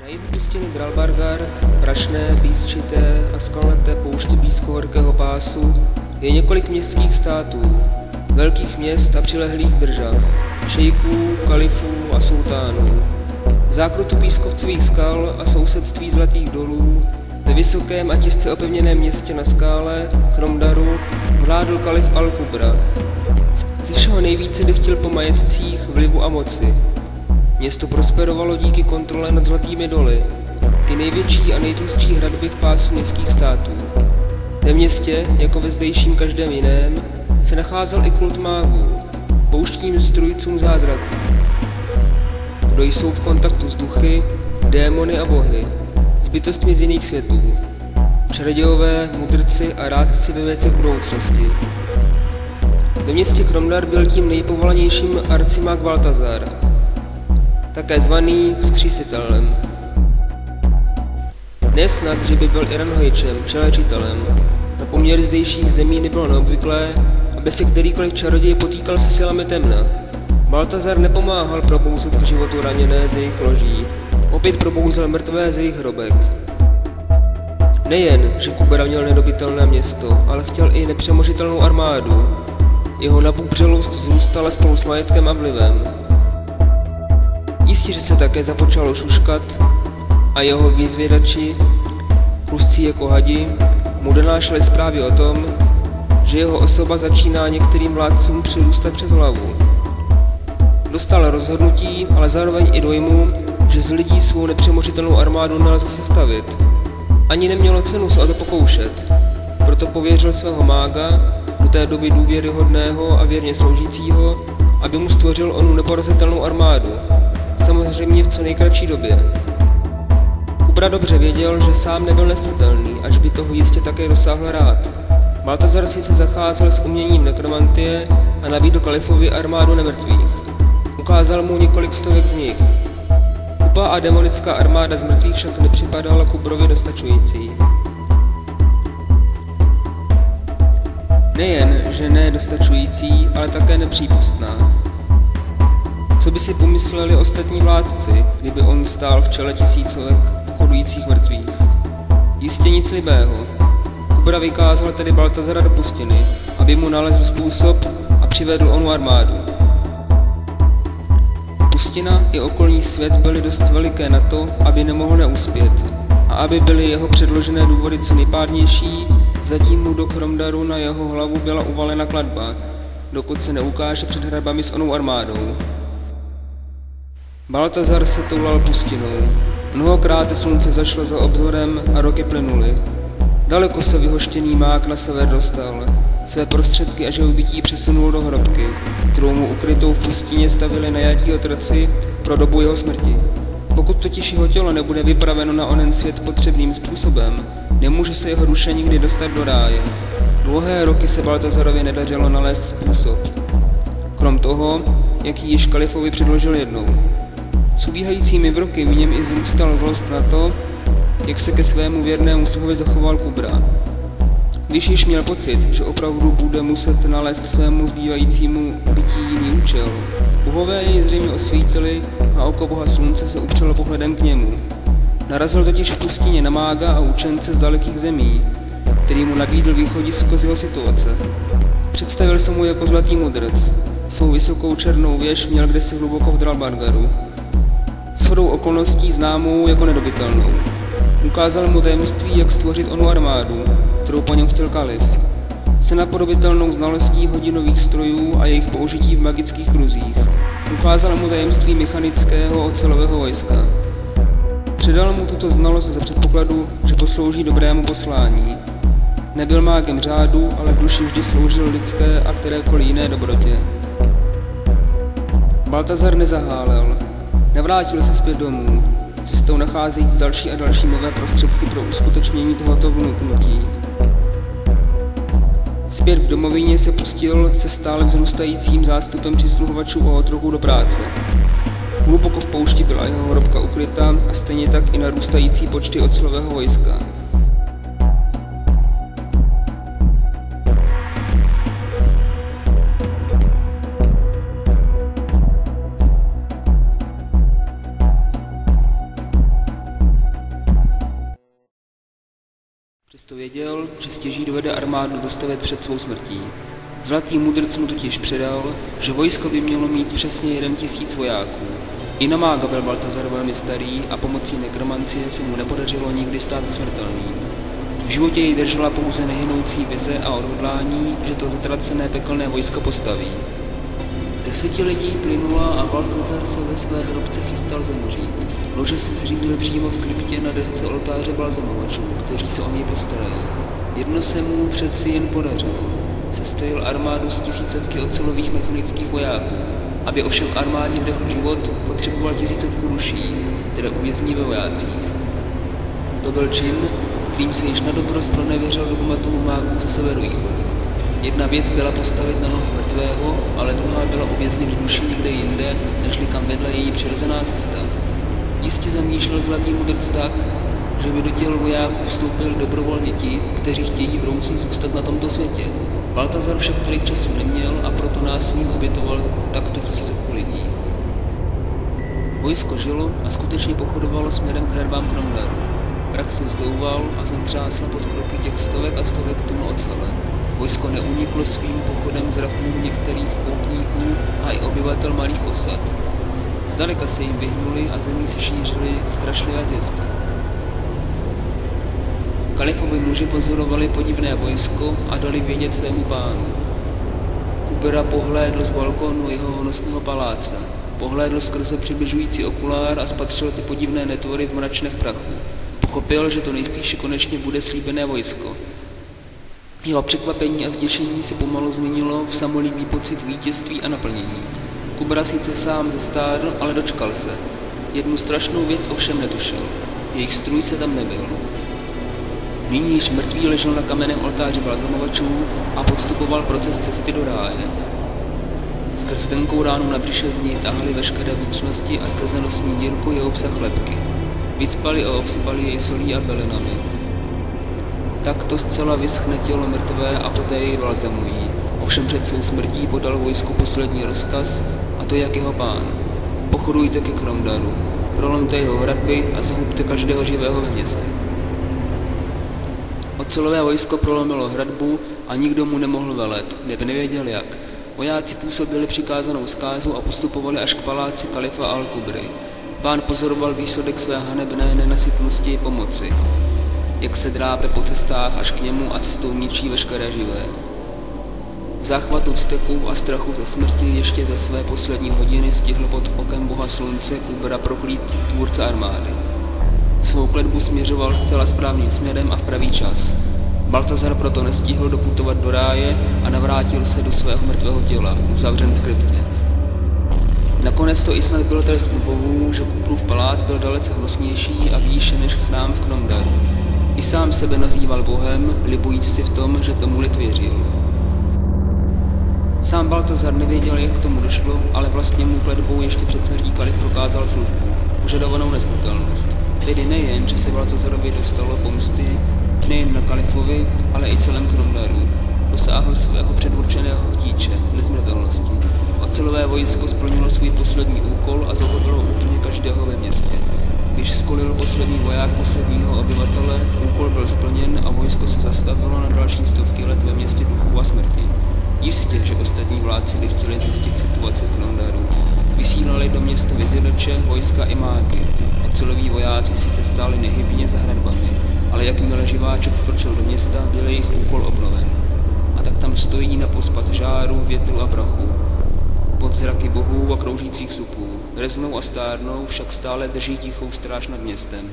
Na jihu pustiny Dralbargar, prašné, písčité a skalnaté pouště blízko horkého pásu je několik městských států, velkých měst a přilehlých držav, šejků, kalifů a sultánů. V zákrutu pískovcových skal a sousedství zlatých dolů ve vysokém a těžce opevněném městě na skále, Kromdaru, vládl kalif Al-Kubra. Ze všeho nejvíce dychtil po majetcích, vlivu a moci. Město prosperovalo díky kontrole nad zlatými doly, ty největší a nejtlustší hradby v pásu městských států. Ve městě, jako ve zdejším každém jiném, se nacházel i kult mágů, pouštním strůjcům zázraků. Kdo jsou v kontaktu s duchy, démony a bohy, s bytostmi z jiných světů, čarodějové, mudrci a rádci ve věcech budoucnosti. Ve městě Kromdar byl tím nejpovolanějším arcimák Baltazar, také zvaný Vzkřísitelem. Ne snad, že by byl Iranhojčem, čelečitelem. Na poměr zdejších zemí nebylo neobvyklé, aby se kterýkoliv čaroděj potýkal se silami temna. Baltazar nepomáhal probouzet k životu raněné z jejich loží, opět probouzel mrtvé z jejich hrobek. Nejen, že Kubra měl nedobytelné město, ale chtěl i nepřemožitelnou armádu. Jeho nabubřelost zůstala spolu s majetkem a vlivem. Jistě, že se také započalo šuškat a jeho vyzvědači, tlustcí jako hadi, mu donášeli zprávy o tom, že jeho osoba začíná některým vládcům přirůstat přes hlavu. Dostal rozhodnutí, ale zároveň i dojmu, že z lidí svou nepřemožitelnou armádu nelze sestavit. Ani nemělo cenu se o to pokoušet, proto pověřil svého mága, do té doby důvěryhodného a věrně sloužícího, aby mu stvořil onu neporazitelnou armádu, samozřejmě v co nejkratší době. Kubra dobře věděl, že sám nebyl nesmrtelný, ač by toho jistě také dosáhl rád. Baltazar sice zacházel s uměním nekromantie a nabídl kalifovi armádu nemrtvých. Ukázal mu několik stovek z nich. Tupá a demonická armáda z mrtvých však nepřipadala Kubrovi dostačující. Nejen, že ne dostačující, ale také nepřípustná. Co by si pomysleli ostatní vládci, kdyby on stál v čele tisícovek chodujících mrtvých? Jistě nic libého. Kubra vykázal tedy Baltazara do pustiny, aby mu nalezl způsob a přivedl onu armádu. Pustina i okolní svět byly dost veliké na to, aby nemohl neuspět, a aby byly jeho předložené důvody co nejpádnější, zatím mu do Kromdaru na jeho hlavu byla uvalena klatba, dokud se neukáže před hradbami s onou armádou. Baltazar se toulal pustinou. Mnohokrát slunce zašlo za obzorem a roky plynuly. Daleko se vyhoštěný mák na sever dostal. Své prostředky a živobytí přesunul do hrobky, kterou mu ukrytou v pustině stavili najatí otroci pro dobu jeho smrti. Pokud totiž jeho tělo nebude vypraveno na onen svět potřebným způsobem, nemůže se jeho duše nikdy dostat do ráje. Dlouhé roky se Baltazarovi nedařilo nalézt způsob. Krom toho, jaký již kalifovi předložil jednou. S ubíhajícími roky v něm i zrůstal zlost na to, jak se ke svému věrnému sluhovi zachoval Kubra. Když již měl pocit, že opravdu bude muset nalézt svému zbývajícímu bytí jiný účel, bohové jej zřejmě osvítili a oko boha slunce se upřelo pohledem k němu. Narazil totiž v pustině na mága a učence z dalekých zemí, který mu nabídl východisko z jeho situace. Představil se mu jako zlatý mudrc. Svou vysokou černou věž měl kdesi hluboko v Dralbargaru. Shodou okolností známou jako nedobytelnou. Ukázal mu tajemství, jak stvořit onu armádu, kterou po něm chtěl kalif. Se napodobitelnou znalostí hodinových strojů a jejich použití v magických kruzích. Ukázal mu tajemství mechanického ocelového vojska. Předal mu tuto znalost za předpokladu, že poslouží dobrému poslání. Nebyl mágem řádu, ale v duši vždy sloužil lidské a kterékoliv jiné dobrotě. Baltazar nezahálel. Nevrátil se zpět domů, cestou nacházejíc další a další nové prostředky pro uskutečnění tohoto vnuknutí. Zpět v domovině se pustil se stále vzrůstajícím zástupem přisluhovačů a otroků do práce. Hluboko v poušti byla jeho hrobka ukryta a stejně tak i narůstající počty ocelového vojska. Přesto věděl, že stěží dovede armádu dostavit před svou smrtí. Zlatý mudrc mu totiž předal, že vojsko by mělo mít přesně 1000 vojáků. I na mága byl Baltazar velmi starý a pomocí nekromancie se mu nepodařilo nikdy stát smrtelným. V životě jej držela pouze nehynoucí vize a odhodlání, že to zatracené pekelné vojsko postaví. Desetiletí plynula a Baltazar se ve své hrobce chystal zemřít. Lože si zřídil přímo v kryptě na desce oltáře balzamovačů, kteří se o něj postarají. Jedno se mu přeci jen podařilo. Sestavil armádu z 1000 ocelových mechanických vojáků. Aby ovšem armádě vdechl život, potřeboval 1000 duší, které uvězní ve vojácích. To byl čin, kterým se již na dobro zpronevěřil dogmatům mágů ze severovýchodu. Jedna věc byla postavit na nohy mrtvého, ale druhá byla uvěznit duši někde jinde, nežli kam vedla její přirozená cesta. Jistě zamýšlel zlatý mudrc tak, že by do těl vojáků vstoupili dobrovolně ti, kteří chtějí vroucí zůstat na tomto světě. Baltazar však tolik času neměl a proto násilím obětoval takto 1000 lidí. Vojsko žilo a skutečně pochodovalo směrem k hradbám Kromdaru. Prach se vzdouval a zem třásla pod kroky těch stovek a stovek tun ocele. Vojsko neuniklo svým pochodem z rachům některých poutníků a i obyvatel malých osad. Zdaleka se jim vyhnuli a zemí se šířily strašlivé zvěstky. Kalifovi muži pozorovali podivné vojsko a dali vědět svému pánu. Kubera pohlédl z balkónu jeho honosného paláce. Pohlédl skrze přibližující okulár a spatřil ty podivné netvory v mračnech prachu. Pochopil, že to nejspíše konečně bude slíbené vojsko. Jeho překvapení a zděšení se pomalu změnilo v samolíbý pocit vítězství a naplnění. Kubera sice sám zestárl, ale dočkal se. Jednu strašnou věc ovšem netušil. Jejich strůjce tam nebyl. Nyní již mrtvý ležel na kamenném oltáři balzamovačů a podstupoval proces cesty do ráje. Skrze tenkou ránu na břiše z něj tahly veškeré vnitřnosti a skrze nosní dírku je obsah lebky. Vycpali a obsypali jej solí a bylinami. Takto zcela vyschne tělo mrtvé a poté jej balzamují. Ovšem před svou smrtí podal vojsku poslední rozkaz, a to jak jeho pán. Pochodujte ke Kromdaru, prolomte jeho hradby a zahubte každého živého ve městě. Ocelové vojsko prolomilo hradbu a nikdo mu nemohl velet, neb nevěděl jak. Vojáci působili přikázanou zkázu a postupovali až k paláci kalifa Al-Kubry. Pán pozoroval výsledek své hanebné nenasytnosti i pomoci, jak se drápe po cestách až k němu a cestou ničí veškeré živé. V záchvatu vzteku a strachu ze smrti ještě za své poslední hodiny stihl pod okem boha slunce Kubra proklít tvůrce armády. Svou kletbu směřoval zcela správným směrem a v pravý čas. Baltazar proto nestihl doputovat do ráje a navrátil se do svého mrtvého těla, uzavřen v kryptě. Nakonec to i snad byl trest bohů, že Kubrův palác byl dalece hnusnější a výše než chrám v Kromdaru. I sám sebe nazýval bohem, libujíc si v tom, že tomu lid věřil. Sám Baltazar nevěděl, jak k tomu došlo, ale vlastně mu kletbou ještě před smrtí kalif prokázal službu, požadovanou nesmrtelnost. Tedy nejen, že se Baltazarovi dostalo pomsty, nejen na kalifovi, ale i celém Kromdaru. Dosáhl svého předurčeného chtíče, nesmrtelnosti. Ocelové vojsko splnilo svůj poslední úkol a zahubilo úplně každého ve městě. Když skolil poslední voják posledního obyvatele, úkol byl splněn a vojsko se zastavilo na další stovky let ve městě duchů a smrti. Jistě, že ostatní vládci by chtěli zjistit situaci v Kromdaru. Vysílali do města vyzvědače, vojska i mágy. Oceloví vojáci sice stáli nehybně za hradbami, ale jakmile živáček vkročil do města, byl jejich úkol obnoven. A tak tam stojí na pospas žáru, větru a prachu. Pod zraky bohů a kroužících supů. Reznou a stárnou, však stále drží tichou stráž nad městem.